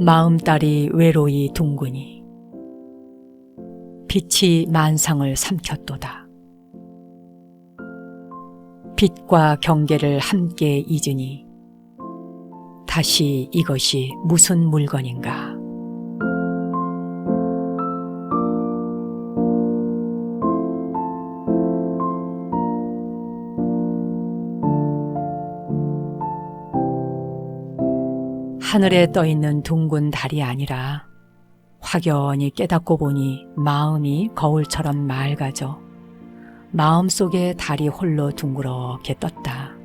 마음딸이 외로이 둥그니 빛이 만상을 삼켰도다. 빛과 경계를 함께 잊으니 다시 이것이 무슨 물건인가. 하늘에 떠있는 둥근 달이 아니라 확연히 깨닫고 보니 마음이 거울처럼 맑아져 마음속에 달이 홀로 둥그렇게 떴다.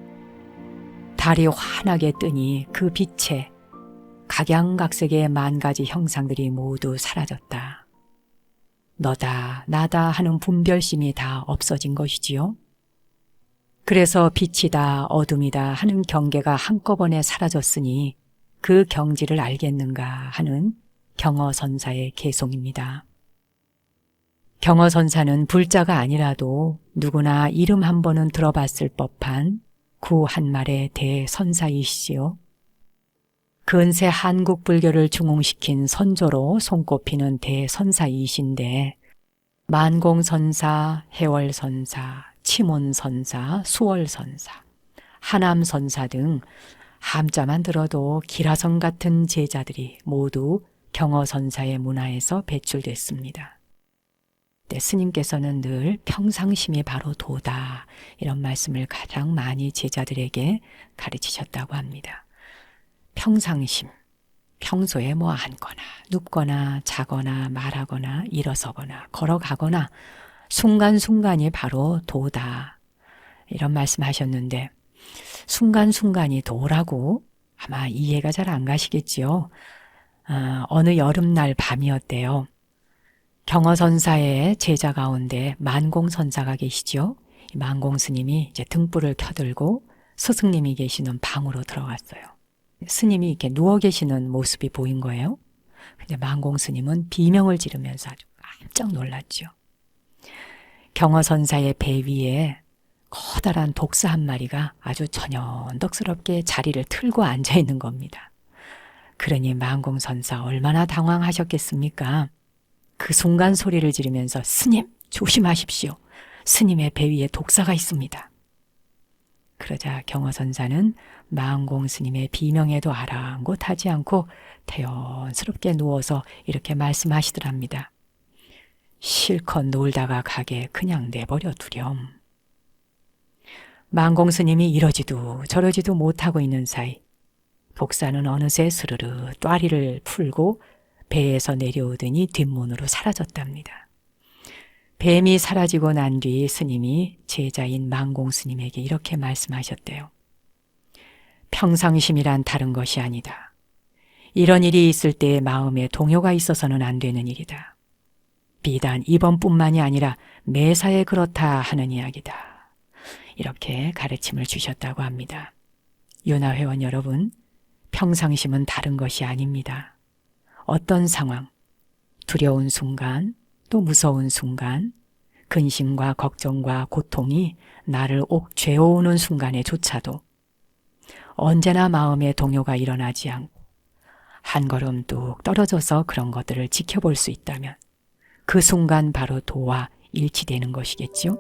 달이 환하게 뜨니 그 빛에 각양각색의 만가지 형상들이 모두 사라졌다. 너다 나다 하는 분별심이 다 없어진 것이지요. 그래서 빛이다 어둠이다 하는 경계가 한꺼번에 사라졌으니 그 경지를 알겠는가 하는 경허선사의 개송입니다. 경허선사는 불자가 아니라도 누구나 이름 한 번은 들어봤을 법한 구 한말의 대선사이시지요. 근세 한국 불교를 중흥시킨 선조로 손꼽히는 대선사이신데 만공선사, 해월선사, 치몬선사, 수월선사, 하남선사 등 함자만 들어도 기라성 같은 제자들이 모두 경허선사의 문화에서 배출됐습니다. 네, 스님께서는 늘 평상심이 바로 도다 이런 말씀을 가장 많이 제자들에게 가르치셨다고 합니다. 평상심, 평소에 뭐 앉거나 눕거나 자거나 말하거나 일어서거나 걸어가거나 순간순간이 바로 도다 이런 말씀하셨는데 순간순간이 도라고 아마 이해가 잘 안 가시겠지요. 어느 여름날 밤이었대요. 경허선사의 제자 가운데 만공선사가 계시죠. 만공스님이 이제 등불을 켜들고 스승님이 계시는 방으로 들어갔어요. 스님이 이렇게 누워 계시는 모습이 보인 거예요. 근데 만공스님은 비명을 지르면서 아주 깜짝 놀랐죠. 경허선사의 배 위에 커다란 독사 한 마리가 아주 전연덕스럽게 자리를 틀고 앉아 있는 겁니다. 그러니 만공선사 얼마나 당황하셨겠습니까? 그 순간 소리를 지르면서 스님 조심하십시오. 스님의 배 위에 독사가 있습니다. 그러자 경허선사는 만공스님의 비명에도 아랑곳하지 않고 태연스럽게 누워서 이렇게 말씀하시더랍니다. 실컷 놀다가 가게 그냥 내버려 두렴. 만공스님이 이러지도 저러지도 못하고 있는 사이 독사는 어느새 스르르 또아리를 풀고 배에서 내려오더니 뒷문으로 사라졌답니다. 뱀이 사라지고 난 뒤 스님이 제자인 만공스님에게 이렇게 말씀하셨대요. 평상심이란 다른 것이 아니다. 이런 일이 있을 때 마음에 동요가 있어서는 안 되는 일이다. 비단 이번뿐만이 아니라 매사에 그렇다 하는 이야기다. 이렇게 가르침을 주셨다고 합니다. 윤화회원 여러분, 평상심은 다른 것이 아닙니다. 어떤 상황, 두려운 순간, 또 무서운 순간, 근심과 걱정과 고통이 나를 옥죄어오는 순간에조차도 언제나 마음의 동요가 일어나지 않고 한 걸음 뚝 떨어져서 그런 것들을 지켜볼 수 있다면 그 순간 바로 도와 일치되는 것이겠죠.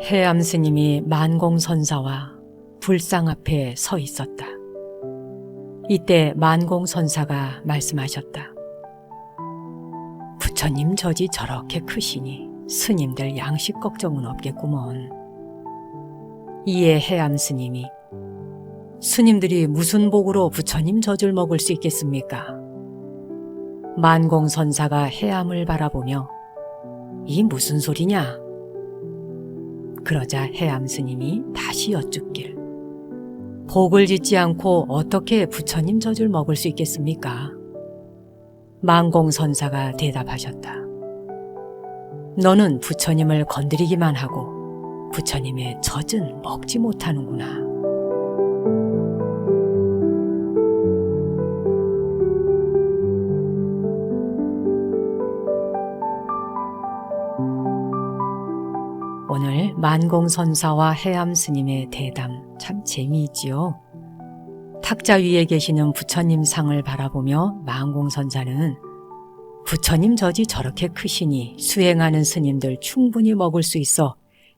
해암스님이 만공선사와 불상 앞에 서 있었다. 이때 만공선사가 말씀하셨다. 부처님 젖이 저렇게 크시니 스님들 양식 걱정은 없겠구먼. 이에 해암스님이 스님들이 무슨 복으로 부처님 젖을 먹을 수 있겠습니까? 만공선사가 해암을 바라보며 이 무슨 소리냐? 그러자 해암스님이 다시 여쭙길 복을 짓지 않고 어떻게 부처님 젖을 먹을 수 있겠습니까? 만공선사가 대답하셨다. 너는 부처님을 건드리기만 하고 부처님의 젖은 먹지 못하는구나. 만공선사와 해암스님의 대담 참 재미있지요. 탁자 위에 계시는 부처님 상을 바라보며 만공선사는 부처님 젖이 저렇게 크시니 수행하는 스님들 충분히 먹을 수 있어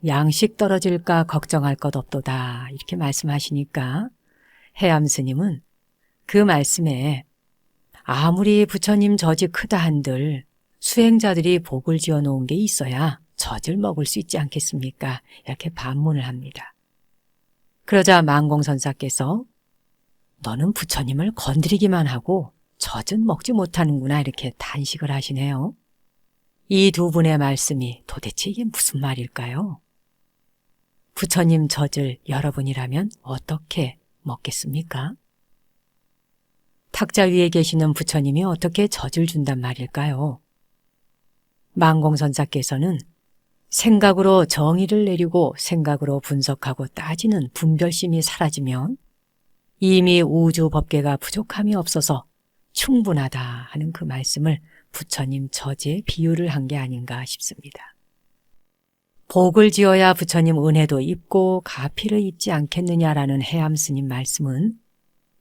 양식 떨어질까 걱정할 것 없도다 이렇게 말씀하시니까 해암스님은 그 말씀에 아무리 부처님 젖이 크다 한들 수행자들이 복을 지어 놓은 게 있어야 젖을 먹을 수 있지 않겠습니까? 이렇게 반문을 합니다. 그러자 만공선사께서 너는 부처님을 건드리기만 하고 젖은 먹지 못하는구나 이렇게 단식을 하시네요. 이 두 분의 말씀이 도대체 이게 무슨 말일까요? 부처님 젖을 여러분이라면 어떻게 먹겠습니까? 탁자 위에 계시는 부처님이 어떻게 젖을 준단 말일까요? 만공선사께서는 생각으로 정의를 내리고 생각으로 분석하고 따지는 분별심이 사라지면 이미 우주 법계가 부족함이 없어서 충분하다 하는 그 말씀을 부처님 젖에 비유를 한 게 아닌가 싶습니다. 복을 지어야 부처님 은혜도 입고 가피를 입지 않겠느냐라는 해암스님 말씀은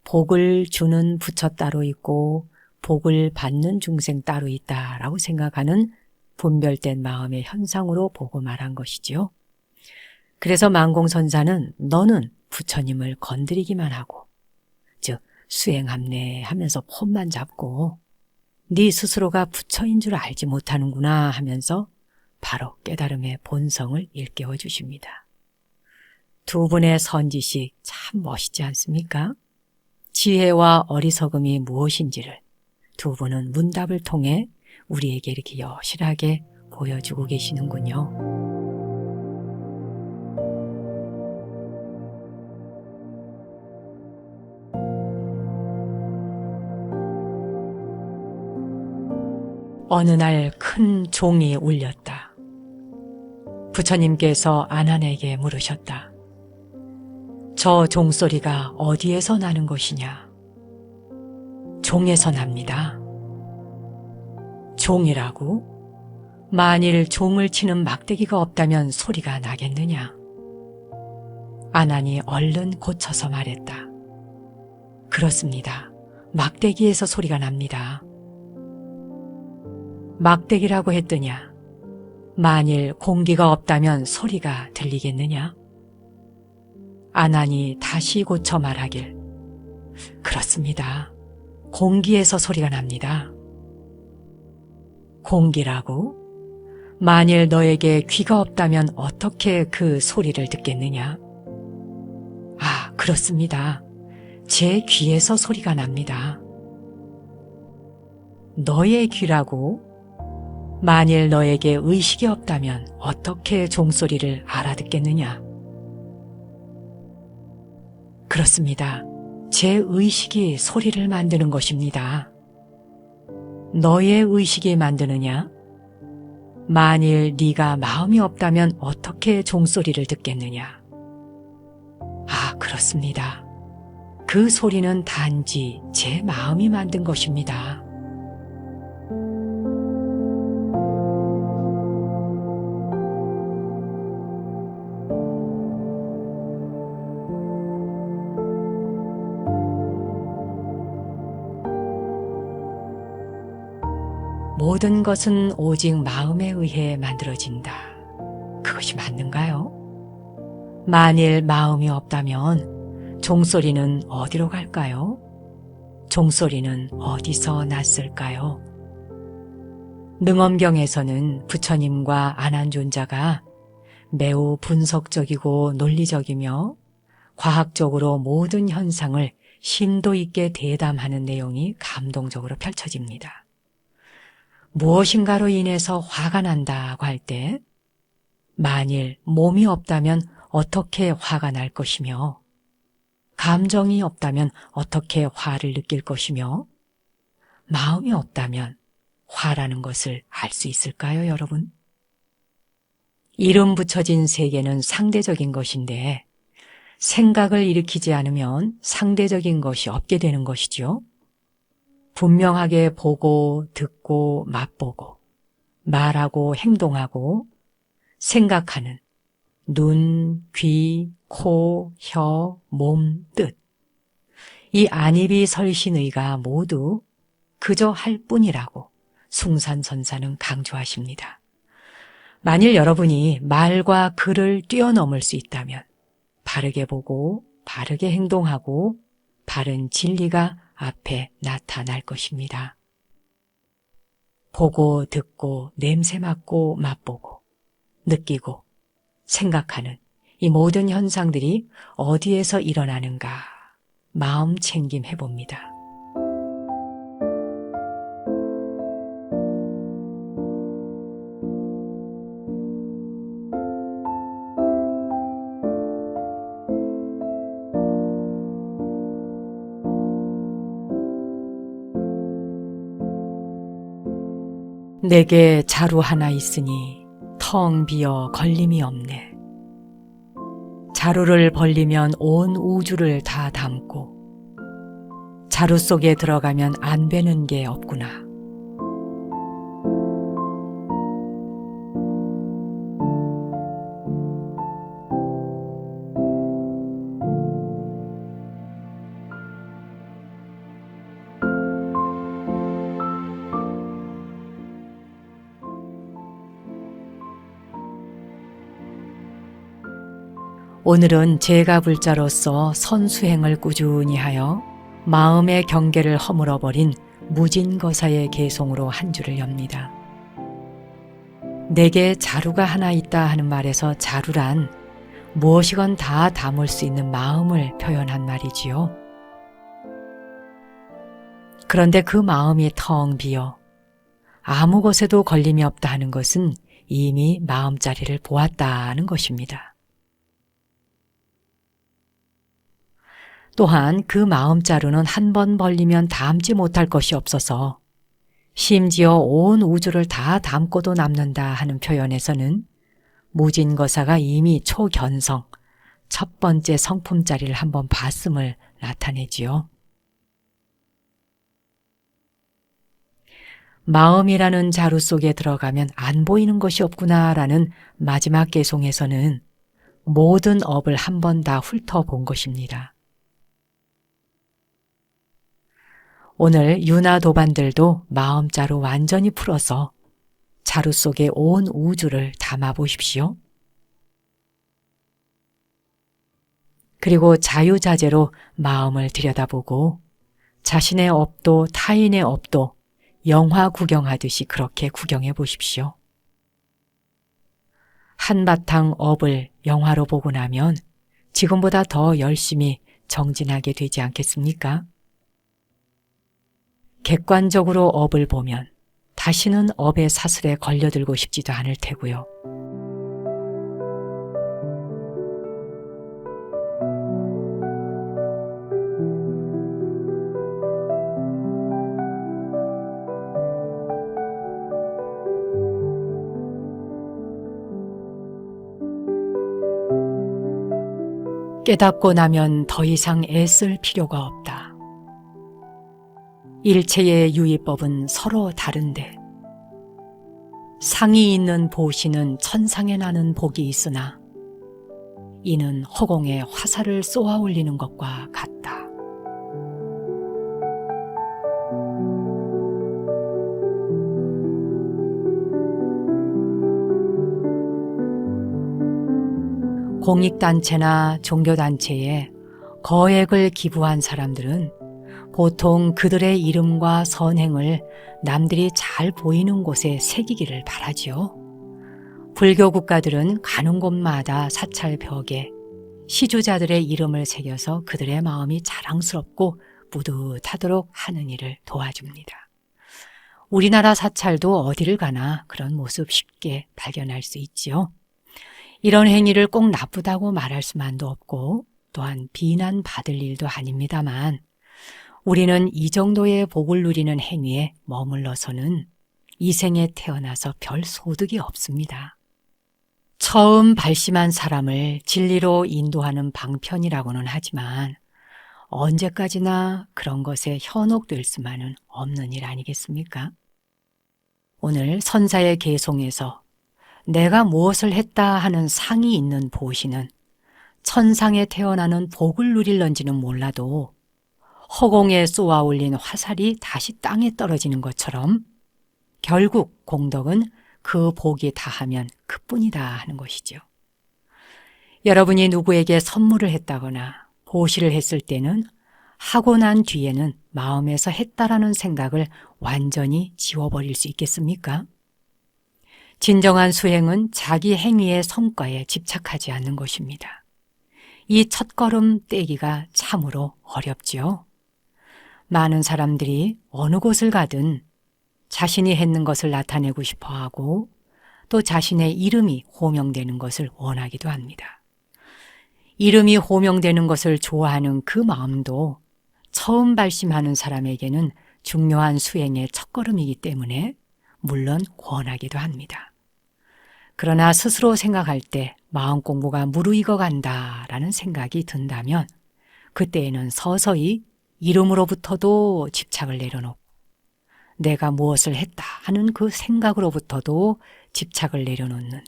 복을 주는 부처 따로 있고 복을 받는 중생 따로 있다라고 생각하는 분별된 마음의 현상으로 보고 말한 것이지요. 그래서 만공선사는 너는 부처님을 건드리기만 하고 즉 수행함네 하면서 폰만 잡고 네 스스로가 부처인 줄 알지 못하는구나 하면서 바로 깨달음의 본성을 일깨워 주십니다. 두 분의 선지식 참 멋있지 않습니까? 지혜와 어리석음이 무엇인지를 두 분은 문답을 통해 우리에게 이렇게 여실하게 보여주고 계시는군요. 어느 날 큰 종이 울렸다. 부처님께서 아난에게 물으셨다. 저 종소리가 어디에서 나는 것이냐? 종에서 납니다. 종이라고? 만일 종을 치는 막대기가 없다면 소리가 나겠느냐? 아난이 얼른 고쳐서 말했다. 그렇습니다. 막대기에서 소리가 납니다. 막대기라고 했더냐? 만일 공기가 없다면 소리가 들리겠느냐? 아난이 다시 고쳐 말하길. 그렇습니다. 공기에서 소리가 납니다. 공기라고? 만일 너에게 귀가 없다면 어떻게 그 소리를 듣겠느냐? 아, 그렇습니다. 제 귀에서 소리가 납니다. 너의 귀라고? 만일 너에게 의식이 없다면 어떻게 종소리를 알아듣겠느냐? 그렇습니다. 제 의식이 소리를 만드는 것입니다. 너의 의식이 만드느냐? 만일 네가 마음이 없다면 어떻게 종소리를 듣겠느냐? 아, 그렇습니다. 그 소리는 단지 제 마음이 만든 것입니다. 모든 것은 오직 마음에 의해 만들어진다. 그것이 맞는가요? 만일 마음이 없다면 종소리는 어디로 갈까요? 종소리는 어디서 났을까요? 능엄경에서는 부처님과 아난존자가 매우 분석적이고 논리적이며 과학적으로 모든 현상을 심도 있게 대담하는 내용이 감동적으로 펼쳐집니다. 무엇인가로 인해서 화가 난다고 할 때 만일 몸이 없다면 어떻게 화가 날 것이며 감정이 없다면 어떻게 화를 느낄 것이며 마음이 없다면 화라는 것을 알 수 있을까요, 여러분? 이름 붙여진 세계는 상대적인 것인데 생각을 일으키지 않으면 상대적인 것이 없게 되는 것이죠. 분명하게 보고 듣고 맛보고 말하고 행동하고 생각하는 눈, 귀, 코, 혀, 몸, 뜻. 이 안입이 설신의가 모두 그저 할 뿐이라고 숭산선사는 강조하십니다. 만일 여러분이 말과 글을 뛰어넘을 수 있다면 바르게 보고 바르게 행동하고 바른 진리가 앞에 나타날 것입니다. 보고 듣고 냄새 맡고 맛보고 느끼고 생각하는 이 모든 현상들이 어디에서 일어나는가 마음 챙김해 봅니다. 내게 자루 하나 있으니 텅 비어 걸림이 없네. 자루를 벌리면 온 우주를 다 담고 자루 속에 들어가면 안 되는 게 없구나. 오늘은 제가 불자로서 선수행을 꾸준히 하여 마음의 경계를 허물어버린 무진거사의 개송으로 한 주를 엽니다. 내게 자루가 하나 있다 하는 말에서 자루란 무엇이건 다 담을 수 있는 마음을 표현한 말이지요. 그런데 그 마음이 텅 비어 아무 것에도 걸림이 없다 하는 것은 이미 마음자리를 보았다는 것입니다. 또한 그 마음자루는 한 번 벌리면 담지 못할 것이 없어서 심지어 온 우주를 다 담고도 남는다 하는 표현에서는 무진거사가 이미 초견성, 첫 번째 성품자리를 한번 봤음을 나타내지요. 마음이라는 자루 속에 들어가면 안 보이는 것이 없구나라는 마지막 개송에서는 모든 업을 한 번 다 훑어본 것입니다. 오늘 유나 도반들도 마음자루 완전히 풀어서 자루 속에 온 우주를 담아 보십시오. 그리고 자유자재로 마음을 들여다보고 자신의 업도 타인의 업도 영화 구경하듯이 그렇게 구경해 보십시오. 한바탕 업을 영화로 보고 나면 지금보다 더 열심히 정진하게 되지 않겠습니까? 객관적으로 업을 보면 다시는 업의 사슬에 걸려들고 싶지도 않을 테고요. 깨닫고 나면 더 이상 애쓸 필요가 없다. 일체의 유의법은 서로 다른데 상이 있는 보시는 천상에 나는 복이 있으나 이는 허공에 화살을 쏘아 올리는 것과 같다. 공익단체나 종교단체에 거액을 기부한 사람들은 보통 그들의 이름과 선행을 남들이 잘 보이는 곳에 새기기를 바라지요. 불교 국가들은 가는 곳마다 사찰벽에 시주자들의 이름을 새겨서 그들의 마음이 자랑스럽고 뿌듯하도록 하는 일을 도와줍니다. 우리나라 사찰도 어디를 가나 그런 모습 쉽게 발견할 수 있지요. 이런 행위를 꼭 나쁘다고 말할 수만도 없고 또한 비난받을 일도 아닙니다만 우리는 이 정도의 복을 누리는 행위에 머물러서는 이 생에 태어나서 별 소득이 없습니다. 처음 발심한 사람을 진리로 인도하는 방편이라고는 하지만 언제까지나 그런 것에 현혹될 수만은 없는 일 아니겠습니까? 오늘 선사의 개송에서 내가 무엇을 했다 하는 상이 있는 보시는 천상에 태어나는 복을 누릴런지는 몰라도 허공에 쏘아 올린 화살이 다시 땅에 떨어지는 것처럼 결국 공덕은 그 복이 다하면 그뿐이다 하는 것이죠. 여러분이 누구에게 선물을 했다거나 보시를 했을 때는 하고 난 뒤에는 마음에서 했다라는 생각을 완전히 지워버릴 수 있겠습니까? 진정한 수행은 자기 행위의 성과에 집착하지 않는 것입니다. 이 첫걸음 떼기가 참으로 어렵지요. 많은 사람들이 어느 곳을 가든 자신이 했는 것을 나타내고 싶어하고 또 자신의 이름이 호명되는 것을 원하기도 합니다. 이름이 호명되는 것을 좋아하는 그 마음도 처음 발심하는 사람에게는 중요한 수행의 첫걸음이기 때문에 물론 권하기도 합니다. 그러나 스스로 생각할 때 마음 공부가 무르익어 간다라는 생각이 든다면 그때에는 서서히 이름으로부터도 집착을 내려놓고 내가 무엇을 했다 하는 그 생각으로부터도 집착을 내려놓는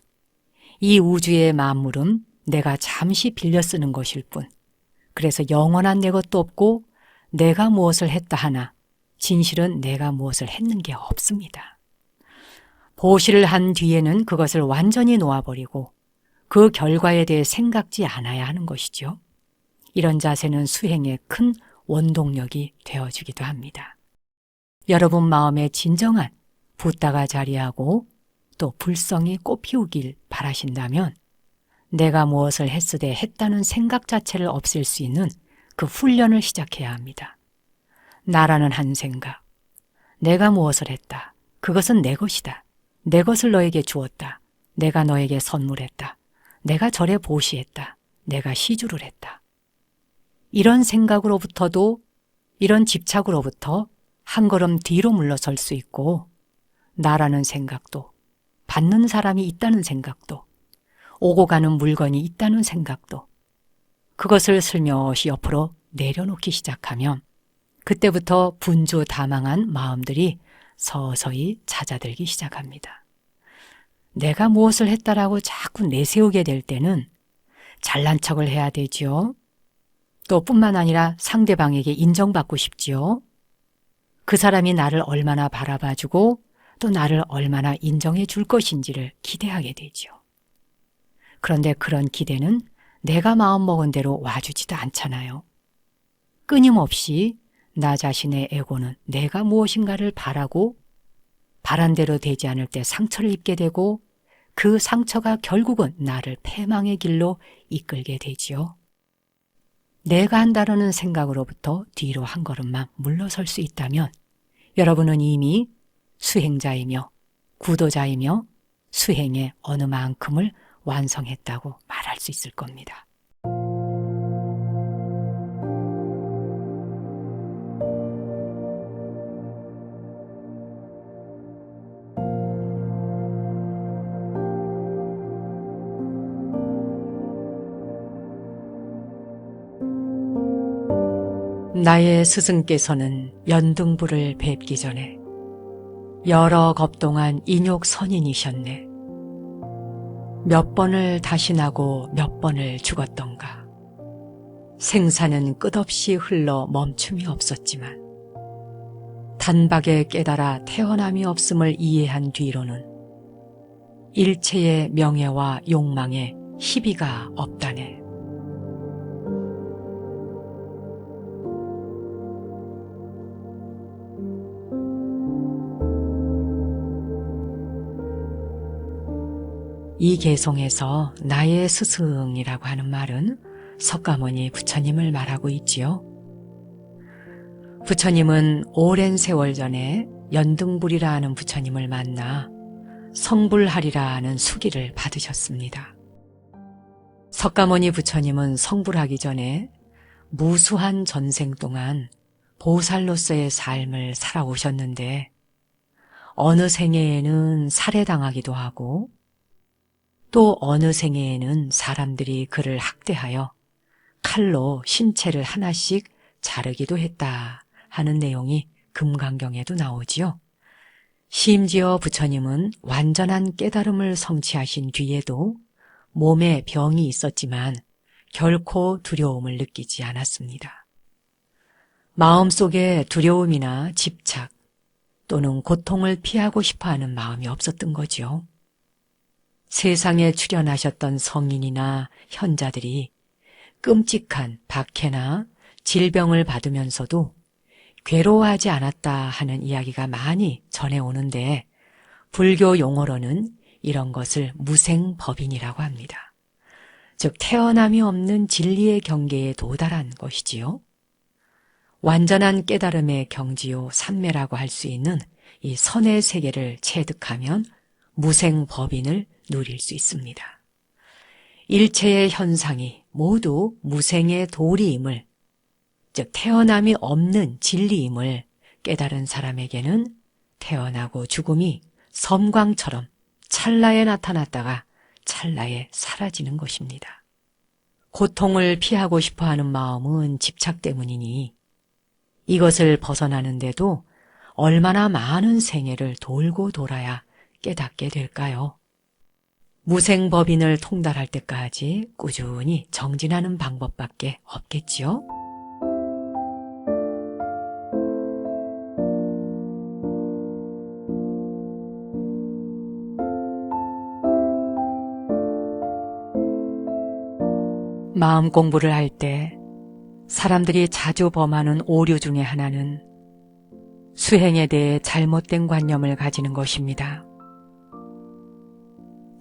이 우주의 만물은 내가 잠시 빌려 쓰는 것일 뿐 그래서 영원한 내 것도 없고 내가 무엇을 했다 하나 진실은 내가 무엇을 했는 게 없습니다. 보시를 한 뒤에는 그것을 완전히 놓아버리고 그 결과에 대해 생각지 않아야 하는 것이죠. 이런 자세는 수행의 큰 원동력이 되어주기도 합니다. 여러분 마음에 진정한 붓다가 자리하고 또 불성이 꽃피우길 바라신다면 내가 무엇을 했으되 했다는 생각 자체를 없앨 수 있는 그 훈련을 시작해야 합니다. 나라는 한 생각, 내가 무엇을 했다. 그것은 내 것이다. 내 것을 너에게 주었다. 내가 너에게 선물했다. 내가 절에 보시했다. 내가 시주를 했다. 이런 생각으로부터도 이런 집착으로부터 한 걸음 뒤로 물러설 수 있고 나라는 생각도 받는 사람이 있다는 생각도 오고 가는 물건이 있다는 생각도 그것을 슬며시 옆으로 내려놓기 시작하면 그때부터 분주다망한 마음들이 서서히 잦아들기 시작합니다. 내가 무엇을 했다라고 자꾸 내세우게 될 때는 잘난 척을 해야 되지요. 또 뿐만 아니라 상대방에게 인정받고 싶지요. 그 사람이 나를 얼마나 바라봐주고 또 나를 얼마나 인정해 줄 것인지를 기대하게 되지요. 그런데 그런 기대는 내가 마음먹은 대로 와주지도 않잖아요. 끊임없이 나 자신의 에고는 내가 무엇인가를 바라고 바란 대로 되지 않을 때 상처를 입게 되고 그 상처가 결국은 나를 패망의 길로 이끌게 되지요. 내가 한다라는 생각으로부터 뒤로 한 걸음만 물러설 수 있다면 여러분은 이미 수행자이며 구도자이며 수행의 어느 만큼을 완성했다고 말할 수 있을 겁니다. 나의 스승께서는 연등불을 뵙기 전에 여러 겁 동안 인욕 선인이셨네. 몇 번을 다시 나고 몇 번을 죽었던가. 생사는 끝없이 흘러 멈춤이 없었지만 단박에 깨달아 태어남이 없음을 이해한 뒤로는 일체의 명예와 욕망에 희비가 없다네. 이 개송에서 나의 스승이라고 하는 말은 석가모니 부처님을 말하고 있지요. 부처님은 오랜 세월 전에 연등불이라 하는 부처님을 만나 성불하리라 하는 수기를 받으셨습니다. 석가모니 부처님은 성불하기 전에 무수한 전생 동안 보살로서의 삶을 살아오셨는데 어느 생애에는 살해당하기도 하고 또 어느 생애에는 사람들이 그를 학대하여 칼로 신체를 하나씩 자르기도 했다 하는 내용이 금강경에도 나오지요. 심지어 부처님은 완전한 깨달음을 성취하신 뒤에도 몸에 병이 있었지만 결코 두려움을 느끼지 않았습니다. 마음속에 두려움이나 집착 또는 고통을 피하고 싶어하는 마음이 없었던 거죠. 세상에 출연하셨던 성인이나 현자들이 끔찍한 박해나 질병을 받으면서도 괴로워하지 않았다 하는 이야기가 많이 전해오는데 불교 용어로는 이런 것을 무생법인이라고 합니다. 즉 태어남이 없는 진리의 경계에 도달한 것이지요. 완전한 깨달음의 경지요 삼매라고 할 수 있는 이 선의 세계를 체득하면 무생법인을 누릴 수 있습니다. 일체의 현상이 모두 무생의 도리임을, 즉 태어남이 없는 진리임을 깨달은 사람에게는 태어나고 죽음이 섬광처럼 찰나에 나타났다가 찰나에 사라지는 것입니다. 고통을 피하고 싶어하는 마음은 집착 때문이니 이것을 벗어나는데도 얼마나 많은 생애를 돌고 돌아야 깨닫게 될까요? 무생법인을 통달할 때까지 꾸준히 정진하는 방법밖에 없겠지요? 마음 공부를 할 때 사람들이 자주 범하는 오류 중에 하나는 수행에 대해 잘못된 관념을 가지는 것입니다.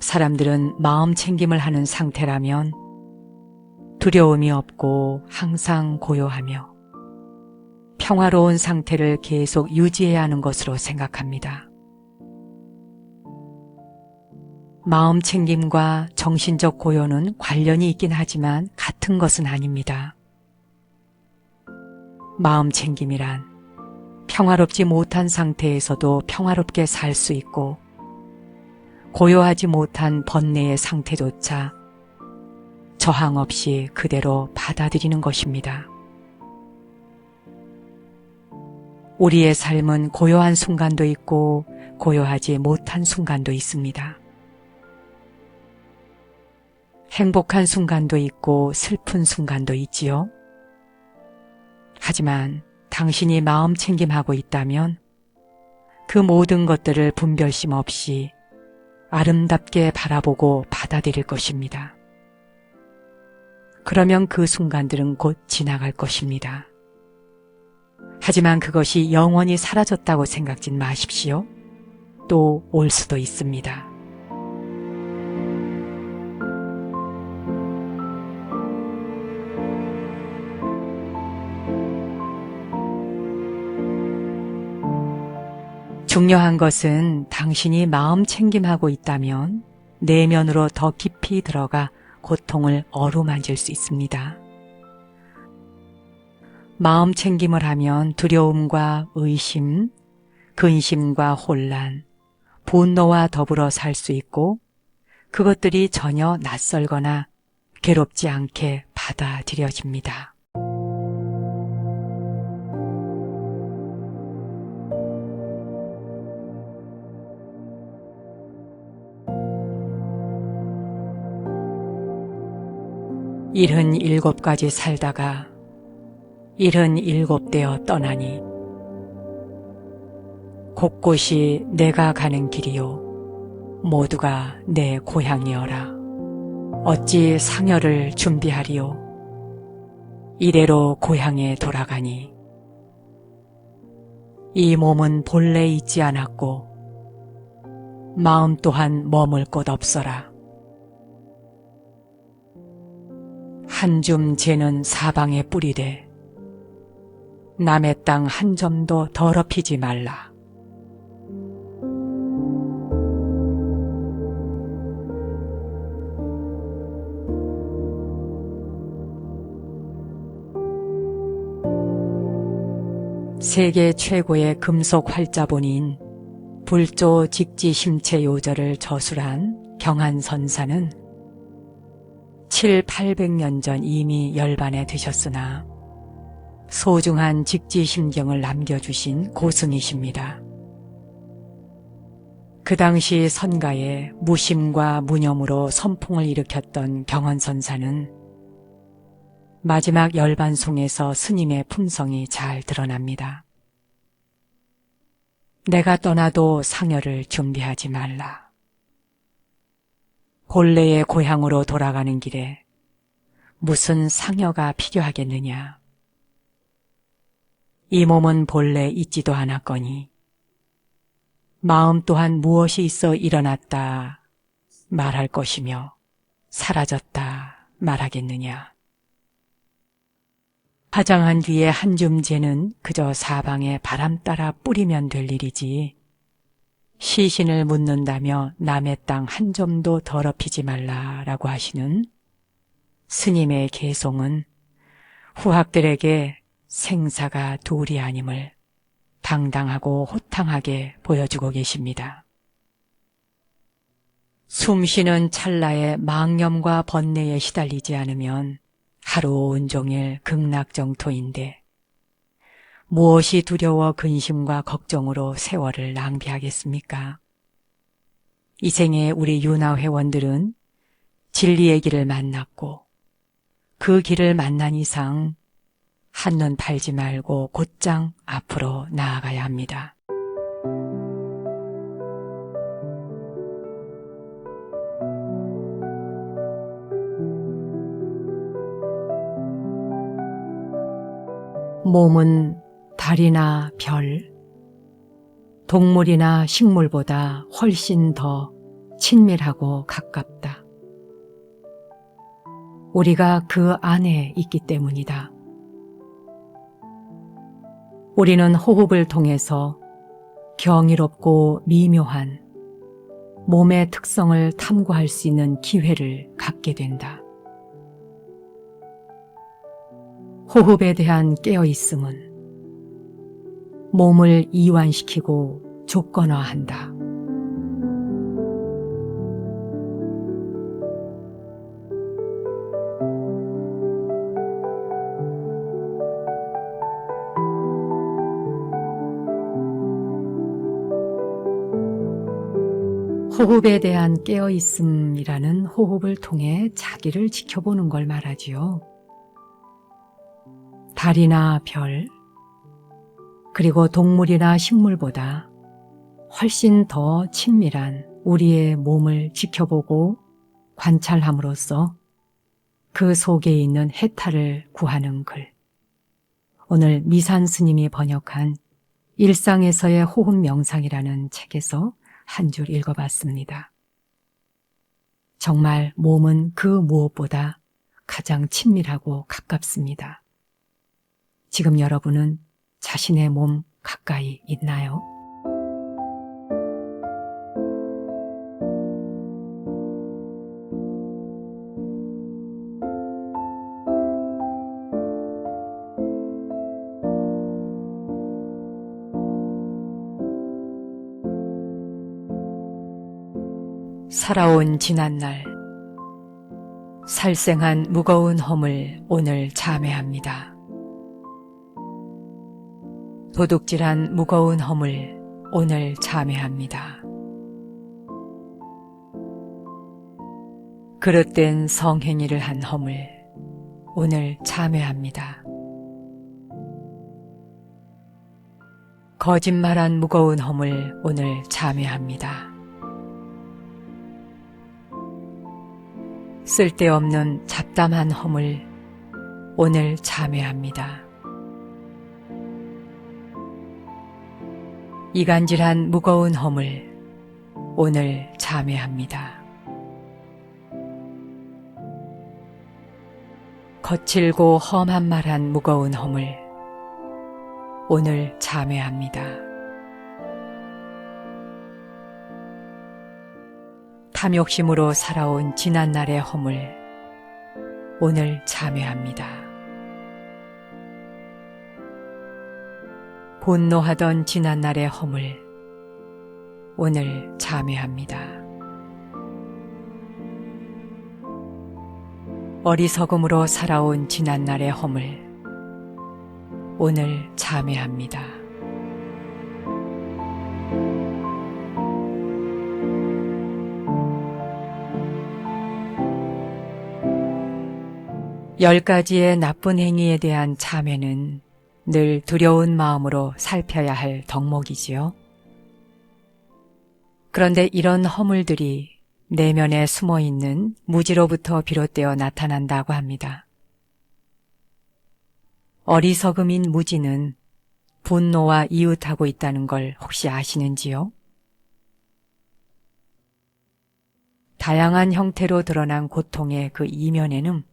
사람들은 마음 챙김을 하는 상태라면 두려움이 없고 항상 고요하며 평화로운 상태를 계속 유지해야 하는 것으로 생각합니다. 마음 챙김과 정신적 고요는 관련이 있긴 하지만 같은 것은 아닙니다. 마음 챙김이란 평화롭지 못한 상태에서도 평화롭게 살 수 있고 고요하지 못한 번뇌의 상태조차 저항 없이 그대로 받아들이는 것입니다. 우리의 삶은 고요한 순간도 있고 고요하지 못한 순간도 있습니다. 행복한 순간도 있고 슬픈 순간도 있지요. 하지만 당신이 마음 챙김하고 있다면 그 모든 것들을 분별심 없이 아름답게 바라보고 받아들일 것입니다. 그러면 그 순간들은 곧 지나갈 것입니다. 하지만 그것이 영원히 사라졌다고 생각지 마십시오. 또 올 수도 있습니다. 중요한 것은 당신이 마음 챙김하고 있다면 내면으로 더 깊이 들어가 고통을 어루만질 수 있습니다. 마음 챙김을 하면 두려움과 의심, 근심과 혼란, 분노와 더불어 살 수 있고 그것들이 전혀 낯설거나 괴롭지 않게 받아들여집니다. 일흔일곱 가지 살다가 77되어 떠나니 곳곳이 내가 가는 길이요 모두가 내 고향이어라. 어찌 상여를 준비하리요. 이래로 고향에 돌아가니 이 몸은 본래 있지 않았고 마음 또한 머물 곳 없어라. 한 줌 재는 사방에 뿌리되 남의 땅 한 점도 더럽히지 말라. 세계 최고의 금속 활자본인 불조 직지심체 요절을 저술한 경한선사는 700~800년 전 이미 열반에 드셨으나 소중한 직지심경을 남겨주신 고승이십니다. 그 당시 선가에 무심과 무념으로 선풍을 일으켰던 경헌선사는 마지막 열반송에서 스님의 품성이 잘 드러납니다. 내가 떠나도 상여를 준비하지 말라. 본래의 고향으로 돌아가는 길에 무슨 상여가 필요하겠느냐. 이 몸은 본래 있지도 않았거니 마음 또한 무엇이 있어 일어났다 말할 것이며 사라졌다 말하겠느냐. 화장한 뒤에 한 줌재는 그저 사방에 바람 따라 뿌리면 될 일이지 시신을 묻는다며 남의 땅 한 점도 더럽히지 말라라고 하시는 스님의 개송은 후학들에게 생사가 둘이 아님을 당당하고 호탕하게 보여주고 계십니다. 숨쉬는 찰나에 망념과 번뇌에 시달리지 않으면 하루 온종일 극락정토인데 무엇이 두려워 근심과 걱정으로 세월을 낭비하겠습니까? 이 생에 우리 윤화 회원들은 진리의 길을 만났고 그 길을 만난 이상 한눈 팔지 말고 곧장 앞으로 나아가야 합니다. 몸은 달이나 별, 동물이나 식물보다 훨씬 더 친밀하고 가깝다. 우리가 그 안에 있기 때문이다. 우리는 호흡을 통해서 경이롭고 미묘한 몸의 특성을 탐구할 수 있는 기회를 갖게 된다. 호흡에 대한 깨어있음은 몸을 이완시키고 조건화한다. 호흡에 대한 깨어있음이라는 호흡을 통해 자기를 지켜보는 걸 말하지요. 달이나 별, 그리고 동물이나 식물보다 훨씬 더 친밀한 우리의 몸을 지켜보고 관찰함으로써 그 속에 있는 해탈을 구하는 글. 오늘 미산 스님이 번역한 일상에서의 호흡 명상이라는 책에서 한 줄 읽어봤습니다. 정말 몸은 그 무엇보다 가장 친밀하고 가깝습니다. 지금 여러분은 자신의 몸 가까이 있나요? 살아온 지난날, 살생한 무거운 허물 오늘 참회합니다. 도둑질한 무거운 허물 오늘 참회합니다. 그릇된 성행위를 한 허물 오늘 참회합니다. 거짓말한 무거운 허물 오늘 참회합니다. 쓸데없는 잡담한 허물 오늘 참회합니다. 이간질한 무거운 허물 오늘 참회합니다. 거칠고 험한 말한 무거운 허물 오늘 참회합니다. 탐욕심으로 살아온 지난날의 허물 오늘 참회합니다. 분노하던 지난날의 허물 오늘 참회합니다. 어리석음으로 살아온 지난날의 허물 오늘 참회합니다. 10가지의 나쁜 행위에 대한 참회는 늘 두려운 마음으로 살펴야 할 덕목이지요. 그런데 이런 허물들이 내면에 숨어있는 무지로부터 비롯되어 나타난다고 합니다. 어리석음인 무지는 분노와 이웃하고 있다는 걸 혹시 아시는지요? 다양한 형태로 드러난 고통의 그 이면에는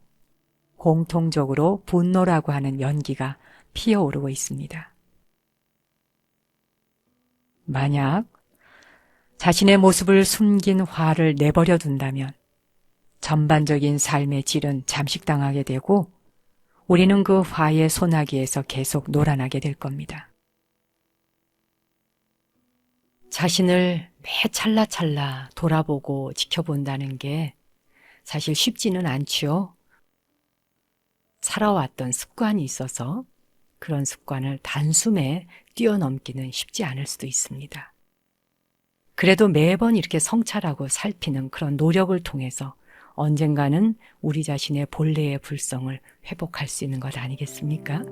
공통적으로 분노라고 하는 연기가 피어오르고 있습니다. 만약 자신의 모습을 숨긴 화를 내버려 둔다면 전반적인 삶의 질은 잠식당하게 되고 우리는 그 화의 소나기에서 계속 놀아나게 될 겁니다. 자신을 매 찰나찰나 돌아보고 지켜본다는 게 사실 쉽지는 않지요. 살아왔던 습관이 있어서 그런 습관을 단숨에 뛰어넘기는 쉽지 않을 수도 있습니다. 그래도 매번 이렇게 성찰하고 살피는 그런 노력을 통해서 언젠가는 우리 자신의 본래의 불성을 회복할 수 있는 것 아니겠습니까?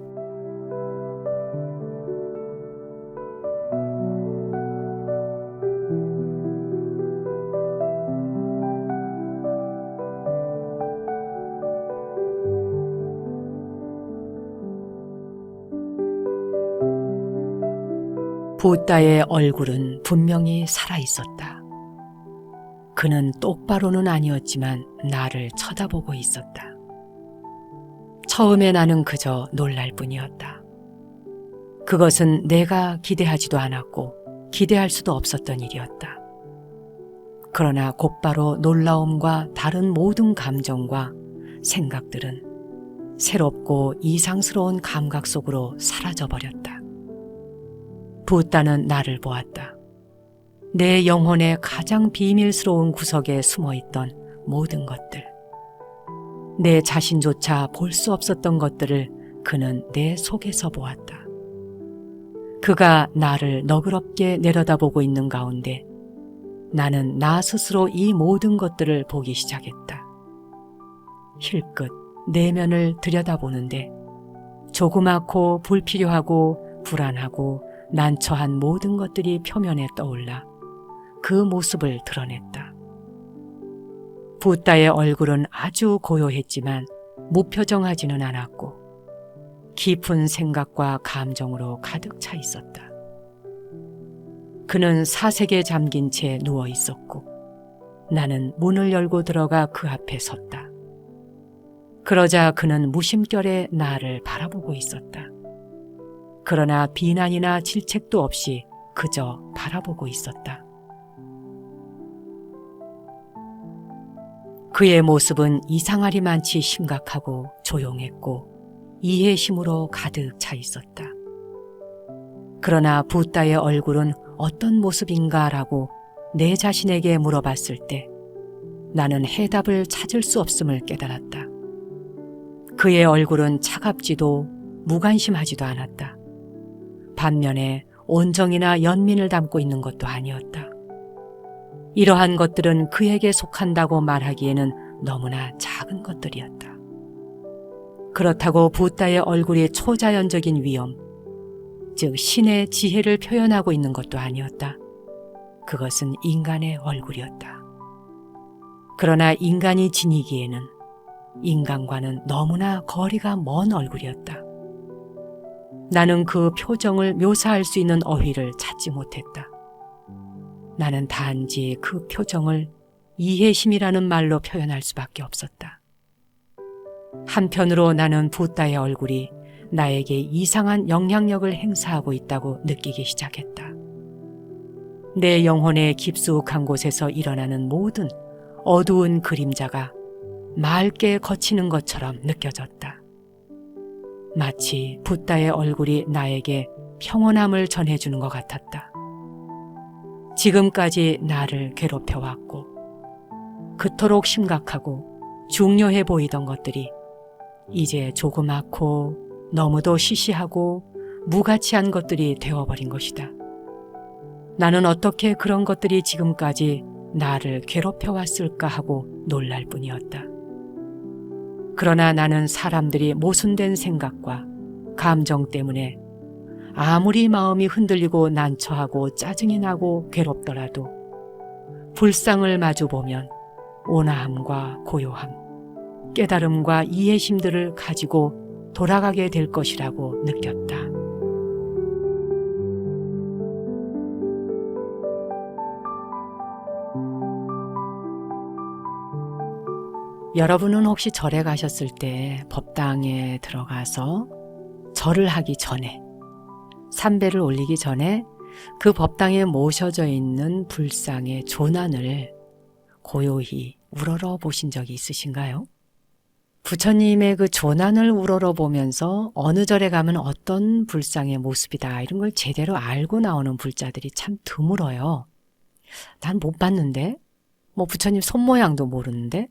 붓다의 얼굴은 분명히 살아있었다. 그는 똑바로는 아니었지만 나를 쳐다보고 있었다. 처음에 나는 그저 놀랄 뿐이었다. 그것은 내가 기대하지도 않았고 기대할 수도 없었던 일이었다. 그러나 곧바로 놀라움과 다른 모든 감정과 생각들은 새롭고 이상스러운 감각 속으로 사라져버렸다. 붓다는 나를 보았다. 내 영혼의 가장 비밀스러운 구석에 숨어있던 모든 것들. 내 자신조차 볼 수 없었던 것들을 그는 내 속에서 보았다. 그가 나를 너그럽게 내려다보고 있는 가운데 나는 나 스스로 이 모든 것들을 보기 시작했다. 힐끗 내면을 들여다보는데 조그맣고 불필요하고 불안하고 난처한 모든 것들이 표면에 떠올라 그 모습을 드러냈다. 붓다의 얼굴은 아주 고요했지만 무표정하지는 않았고 깊은 생각과 감정으로 가득 차 있었다. 그는 사색에 잠긴 채 누워 있었고 나는 문을 열고 들어가 그 앞에 섰다. 그러자 그는 무심결에 나를 바라보고 있었다. 그러나 비난이나 질책도 없이 그저 바라보고 있었다. 그의 모습은 이상하리만치 심각하고 조용했고 이해심으로 가득 차 있었다. 그러나 붓다의 얼굴은 어떤 모습인가라고 내 자신에게 물어봤을 때 나는 해답을 찾을 수 없음을 깨달았다. 그의 얼굴은 차갑지도 무관심하지도 않았다. 반면에 온정이나 연민을 담고 있는 것도 아니었다. 이러한 것들은 그에게 속한다고 말하기에는 너무나 작은 것들이었다. 그렇다고 붓다의 얼굴이 초자연적인 위엄, 즉 신의 지혜를 표현하고 있는 것도 아니었다. 그것은 인간의 얼굴이었다. 그러나 인간이 지니기에는 인간과는 너무나 거리가 먼 얼굴이었다. 나는 그 표정을 묘사할 수 있는 어휘를 찾지 못했다. 나는 단지 그 표정을 이해심이라는 말로 표현할 수밖에 없었다. 한편으로 나는 붓다의 얼굴이 나에게 이상한 영향력을 행사하고 있다고 느끼기 시작했다. 내 영혼의 깊숙한 곳에서 일어나는 모든 어두운 그림자가 맑게 거치는 것처럼 느껴졌다. 마치 붓다의 얼굴이 나에게 평온함을 전해주는 것 같았다. 지금까지 나를 괴롭혀왔고 그토록 심각하고 중요해 보이던 것들이 이제 조그맣고 너무도 시시하고 무가치한 것들이 되어버린 것이다. 나는 어떻게 그런 것들이 지금까지 나를 괴롭혀왔을까 하고 놀랄 뿐이었다. 그러나 나는 사람들이 모순된 생각과 감정 때문에 아무리 마음이 흔들리고 난처하고 짜증이 나고 괴롭더라도 불상을 마주보면 온화함과 고요함, 깨달음과 이해심들을 가지고 돌아가게 될 것이라고 느꼈다. 여러분은 혹시 절에 가셨을 때 법당에 들어가서 절을 하기 전에, 삼배를 올리기 전에 그 법당에 모셔져 있는 불상의 조난을 고요히 우러러 보신 적이 있으신가요? 부처님의 그 조난을 우러러 보면서 어느 절에 가면 어떤 불상의 모습이다 이런 걸 제대로 알고 나오는 불자들이 참 드물어요. 난 못 봤는데, 부처님 손모양도 모르는데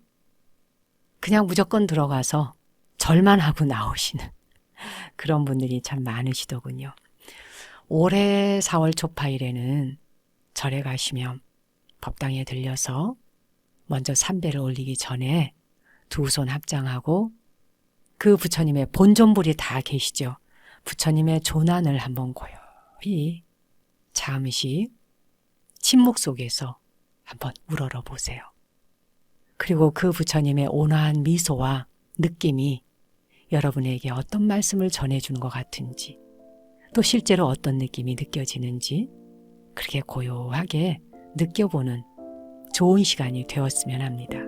그냥 무조건 들어가서 절만 하고 나오시는 그런 분들이 참 많으시더군요. 올해 4월 초파일에는 절에 가시면 법당에 들려서 먼저 삼배를 올리기 전에 두 손 합장하고 그 부처님의 본존불이 다 계시죠. 부처님의 조난을 한번 고요히 잠시 침묵 속에서 한번 우러러 보세요. 그리고 그 부처님의 온화한 미소와 느낌이 여러분에게 어떤 말씀을 전해주는 것 같은지, 또 실제로 어떤 느낌이 느껴지는지 그렇게 고요하게 느껴보는 좋은 시간이 되었으면 합니다.